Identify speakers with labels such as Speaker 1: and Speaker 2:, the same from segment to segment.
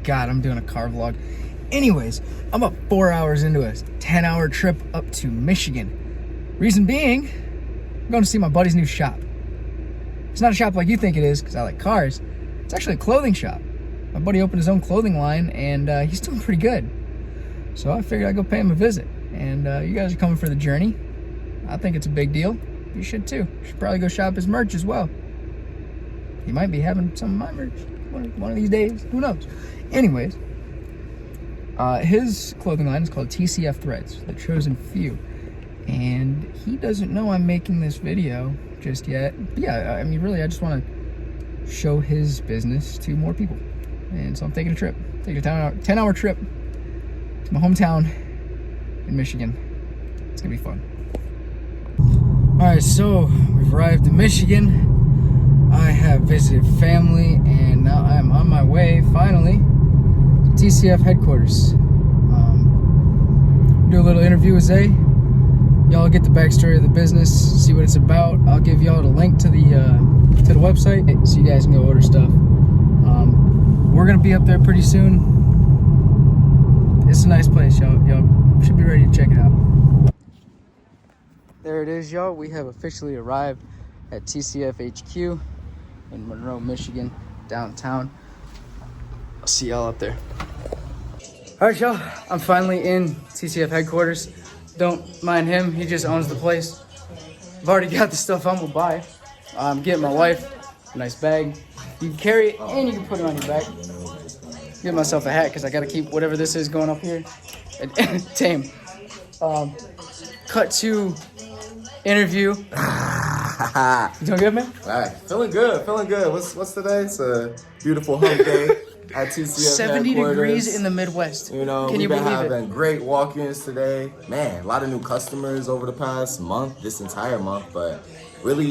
Speaker 1: God, I'm doing a car vlog. Anyways, I'm about 4 hours into a 10-hour trip up to Michigan. Reason being, I'm going to see my buddy's new shop. It's not a shop like you think it is, because I like cars. It's actually a clothing shop. My buddy opened his own clothing line, and he's doing pretty good. So I figured I'd go pay him a visit. And you guys are coming for the journey. I think it's a big deal. You should too. You should probably go shop his merch as well. He might be having some of my merch one of these days. Who knows? Anyways, his clothing line is called TCF Threads, The Chosen Few. And he doesn't know I'm making this video just yet. But yeah, I mean, really, I just want to show his business to more people. And so I'm taking a trip. Taking a 10-hour trip to my hometown in Michigan. It's going to be fun. All right, so we've arrived in Michigan. I have visited family, and now I'm on my way, finally, to TCF headquarters. Do a little interview with Zay. Y'all get the backstory of the business, see what it's about. I'll give y'all the link to the website so you guys can go order stuff. We're gonna be up there pretty soon. It's a nice place, y'all. Y'all should be ready to check it out. There it is, y'all. We have officially arrived at TCF HQ in Monroe, Michigan, downtown. I'll see y'all up there. All right, y'all. I'm finally in TCF headquarters. Don't mind him. He just owns the place. I've already got the stuff I'm gonna buy. I'm getting my wife a nice bag. You can carry it and you can put it on your back. Get myself a hat because I gotta keep whatever this is going up here. Tame. Cut to interview. You doing good, man?
Speaker 2: All right, feeling good. What's today? It's a beautiful hump day at TCF
Speaker 1: 70 degrees in the Midwest.
Speaker 2: You know, we've been having great walk-ins today. Man, a lot of new customers over the past month, this entire month. But really,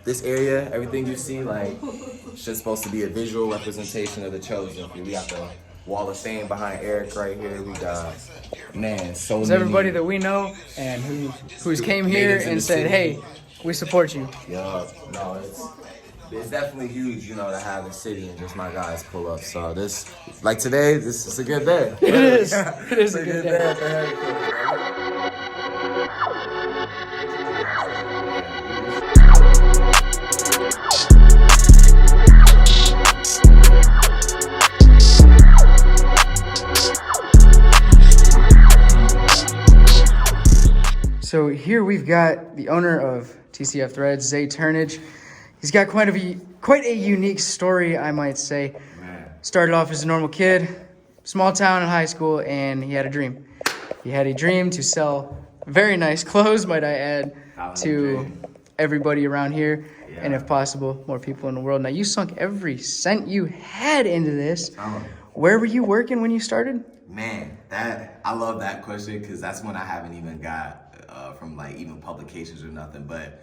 Speaker 2: this area, everything you see, like, it's just supposed to be a visual representation of the chosen. We got the wall of fame behind Eric right here. We got, man, so
Speaker 1: it's
Speaker 2: many.
Speaker 1: Everybody that we know and who's came here and said, hey, we support you.
Speaker 2: Yeah, no, it's definitely huge, you know, to have a city and just my guys pull up. So this, like today, this is a good day.
Speaker 1: It is. It is a good day.
Speaker 2: At the headquarters.
Speaker 1: So here we've got the owner of TCF Threads, Zay Turnage. He's got quite a unique story, I might say.
Speaker 2: Man.
Speaker 1: Started off as a normal kid, small town in high school, and he had a dream. He had a dream to sell very nice clothes, might I add, to everybody around here, and if possible, more people in the world. Now, you sunk every cent you had into this. Where were you working when you started?
Speaker 2: Man, I love that question because that's one I haven't even got from like even publications or nothing. But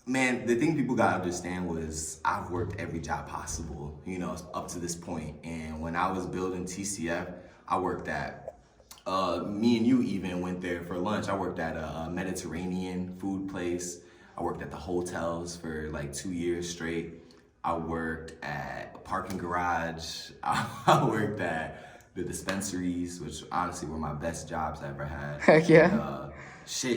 Speaker 2: man, the thing people gotta understand was I've worked every job possible, you know, up to this point. And when I was building TCF, I worked at, me and you even went there for lunch. I worked at a Mediterranean food place. I worked at the hotels for like 2 years straight. I worked at a parking garage. I worked at the dispensaries, which honestly were my best jobs I ever had.
Speaker 1: Heck yeah.
Speaker 2: And,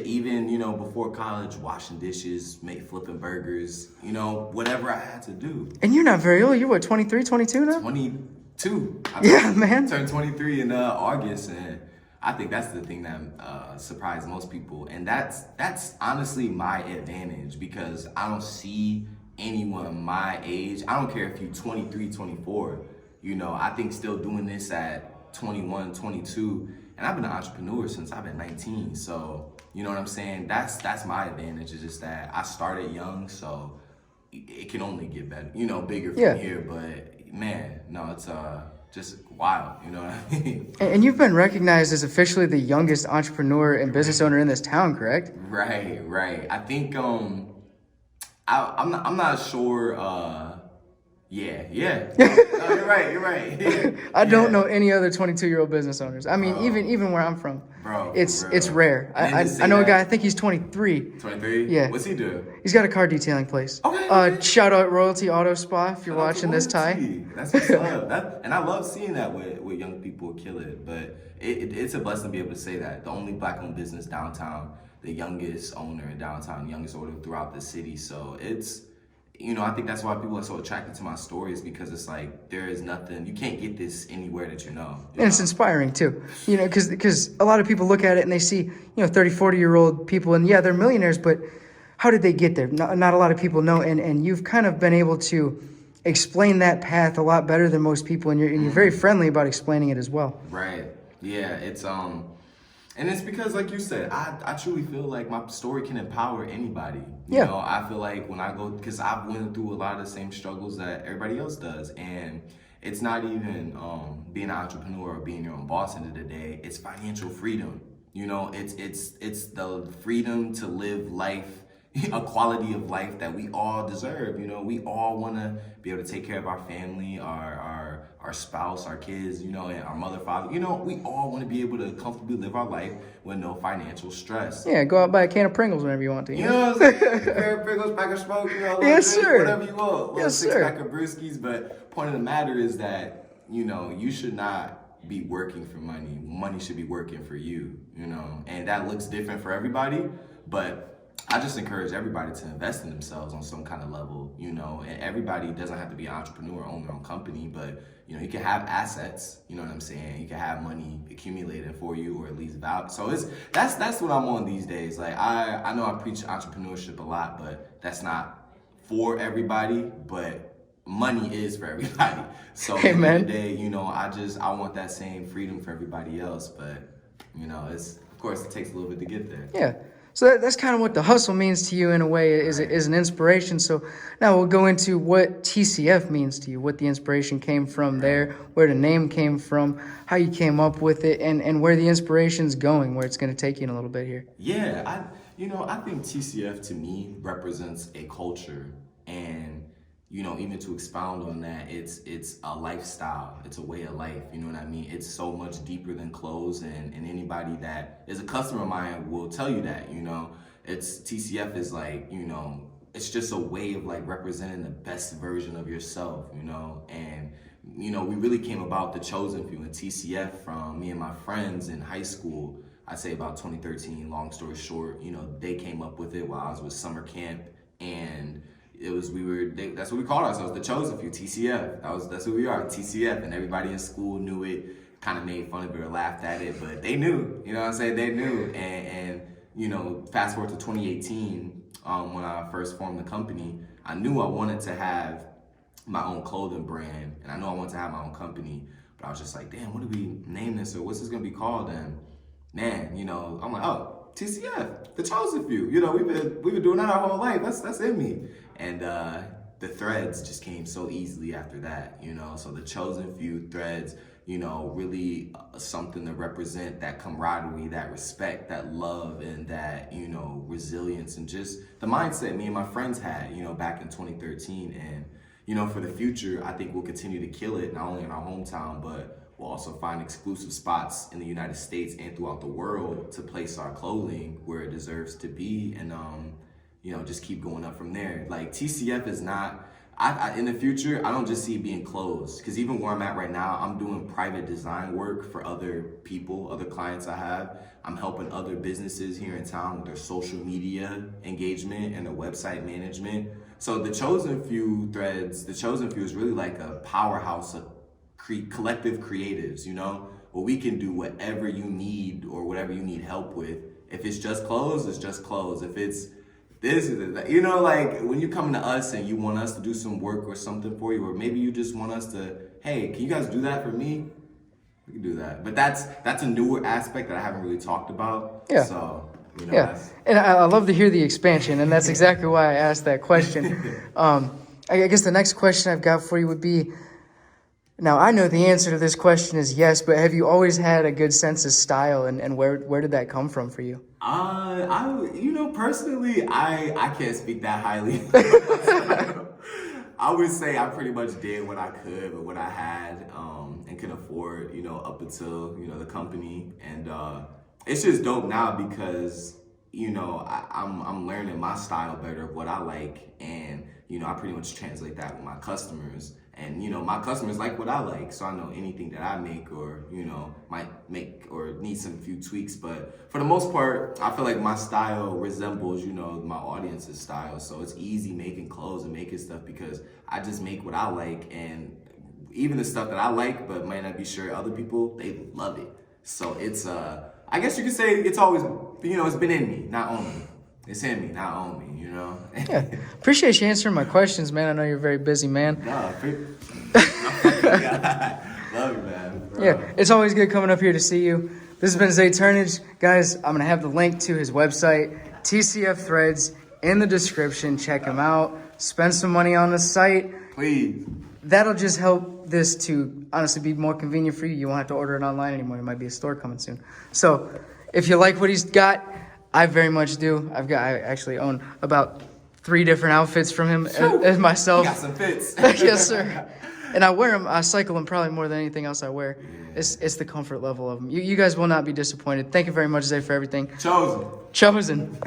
Speaker 2: even, you know, before college, washing dishes, flipping burgers, you know, whatever I had to do.
Speaker 1: And you're not very old. You're what, 23, 22 now?
Speaker 2: 22.
Speaker 1: Yeah, man.
Speaker 2: Turned 23 in August, and I think that's the thing that surprised most people. And that's honestly my advantage because I don't see anyone my age. I don't care if you're 23, 24. You know, I think still doing this at 21, 22, and I've been an entrepreneur since I've been 19. So, you know what I'm saying? That's my advantage. It's just that I started young, so it can only get better, you know, bigger from here. But man, no, it's just wild, you know what I mean?
Speaker 1: And you've been recognized as officially the youngest entrepreneur and business owner in this town, correct?
Speaker 2: Right. I think I'm not sure Yeah. No, you're right. Yeah.
Speaker 1: I don't know any other 22-year-old business owners. I mean, even where I'm from,
Speaker 2: Bro,
Speaker 1: it's rare. I know a guy. I think he's 23.
Speaker 2: 23?
Speaker 1: Yeah.
Speaker 2: What's he do?
Speaker 1: He's got a car detailing place.
Speaker 2: Okay.
Speaker 1: Shout out Royalty Auto Spa if you're
Speaker 2: Shout out
Speaker 1: watching
Speaker 2: to
Speaker 1: this, Ty.
Speaker 2: Royalty. That's what's up. And I love seeing that with young people kill it. But it's a blessing to be able to say that. The only black-owned business downtown, the youngest owner in downtown, youngest owner throughout the city. So it's, I think that's why people are so attracted to my stories, because it's like, there is nothing, you can't get this anywhere that you know.
Speaker 1: And it's inspiring too, because a lot of people look at it and they see, 30, 40-year-old people, and yeah, they're millionaires, but how did they get there? Not a lot of people know, and you've kind of been able to explain that path a lot better than most people, and you're very friendly about explaining it as well.
Speaker 2: Right. Yeah, and it's because, like you said, I truly feel like my story can empower anybody. You know, I feel like when I go, because I've went through a lot of the same struggles that everybody else does. And it's not even being an entrepreneur or being your own boss at the end of the day. It's financial freedom. It's the freedom to live life, a quality of life that we all deserve. We all want to be able to take care of our family, our spouse, our kids, and our mother, father. We all want to be able to comfortably live our life with no financial stress.
Speaker 1: Yeah, go out buy a can of Pringles whenever you want to.
Speaker 2: You know what I'm saying? Pair of Pringles, pack of smoke,
Speaker 1: yes,
Speaker 2: drink,
Speaker 1: sir.
Speaker 2: Whatever you want. Little
Speaker 1: Yes,
Speaker 2: six
Speaker 1: sir.
Speaker 2: pack of brewskis. But point of the matter is that, you should not be working for money. Money should be working for you, and that looks different for everybody. But I just encourage everybody to invest in themselves on some kind of level, and everybody doesn't have to be an entrepreneur or own their own company, but, you can have assets, you know what I'm saying? You can have money accumulated for you, or at least value. So that's what I'm on these days. Like, I know I preach entrepreneurship a lot, but that's not for everybody, but money is for everybody. So at the end of the day, I want that same freedom for everybody else, but, of course it takes a little bit to get there.
Speaker 1: Yeah. So that's kind of what the hustle means to you in a way, is an inspiration. So now we'll go into what TCF means to you, what the inspiration came from there, where the name came from, how you came up with it, and where the inspiration's going, where it's going to take you in a little bit here.
Speaker 2: Yeah, I think TCF to me represents a culture, and even to expound on that, it's a lifestyle. It's a way of life. You know what I mean? It's so much deeper than clothes, and anybody that is a customer of mine will tell you that, it's TCF is like, it's just a way of like representing the best version of yourself, and, we really came about the chosen few and TCF from me and my friends in high school. I'd say about 2013, long story short, they came up with it while I was with summer camp, and that's what we called ourselves, the chosen few, TCF. That's who we are, TCF. And everybody in school knew it, kind of made fun of it or laughed at it, but they knew, what I'm saying? They knew. And fast forward to 2018, when I first formed the company, I knew I wanted to have my own clothing brand, and I knew I wanted to have my own company, but I was just like, damn, what do we name this, or what's this gonna be called? And man, I'm like, oh, TCF, the chosen few. We've been doing that our whole life. That's in me. And the threads just came so easily after that, So the chosen few, threads, really something to represent that camaraderie, that respect, that love, and that, resilience, and just the mindset me and my friends had, back in 2013. And, for the future, I think we'll continue to kill it, not only in our hometown, but we'll also find exclusive spots in the United States and throughout the world to place our clothing where it deserves to be, and just keep going up from there. Like, TCF is not, in the future, I don't just see it being closed, because even where I'm at right now, I'm doing private design work for other people, other clients I have. I'm helping other businesses here in town with their social media engagement and their website management. So the chosen few threads, the chosen few is really like a powerhouse of collective creatives, where we can do whatever you need or whatever you need help with. If it's just clothes, it's just clothes. If it's this is that, like when you come to us and you want us to do some work or something for you, or maybe you just want us to, hey, can you guys do that for me? We can do that. But that's a newer aspect that I haven't really talked about.
Speaker 1: Yeah.
Speaker 2: So,
Speaker 1: yeah. And I love to hear the expansion, and that's exactly why I asked that question. I guess the next question I've got for you would be, now I know the answer to this question is yes, but have you always had a good sense of style, and where did that come from for you?
Speaker 2: Personally, I can't speak that highly. I would say I pretty much did what I could with what I had and could afford, you know, up until, you know, the company. And it's just dope now because, you know, I'm learning my style better of what I like. And, you know, I pretty much translate that with my customers. And, you know, my customers like what I like. So I know anything that I make or, you know, might make or need some few tweaks. But for the most part, I feel like my style resembles, you know, my audience's style. So it's easy making clothes and making stuff because I just make what I like. And even the stuff that I like, but might not be sure other people, they love it. So it's, I guess you could say it's always, you know, it's been in me, not on me. It's in me, not on me, you know?
Speaker 1: Yeah. Appreciate you answering my questions, man. I know you're a very busy man.
Speaker 2: Love you, man. Bro.
Speaker 1: Yeah, it's always good coming up here to see you. This has been Zay Turnage. Guys, I'm going to have the link to his website, TCF Threads, in the description. Check him out. Spend some money on the site.
Speaker 2: Please.
Speaker 1: That'll just help this to honestly be more convenient for you. You won't have to order it online anymore. There might be a store coming soon. So if you like what he's got, I very much do. I actually own about 3 different outfits from him as myself.
Speaker 2: You got some fits.
Speaker 1: Yes, sir. And I wear them. I cycle them probably more than anything else I wear. Yeah. It's the comfort level of them. You guys will not be disappointed. Thank you very much, Zay, for everything.
Speaker 2: Chosen.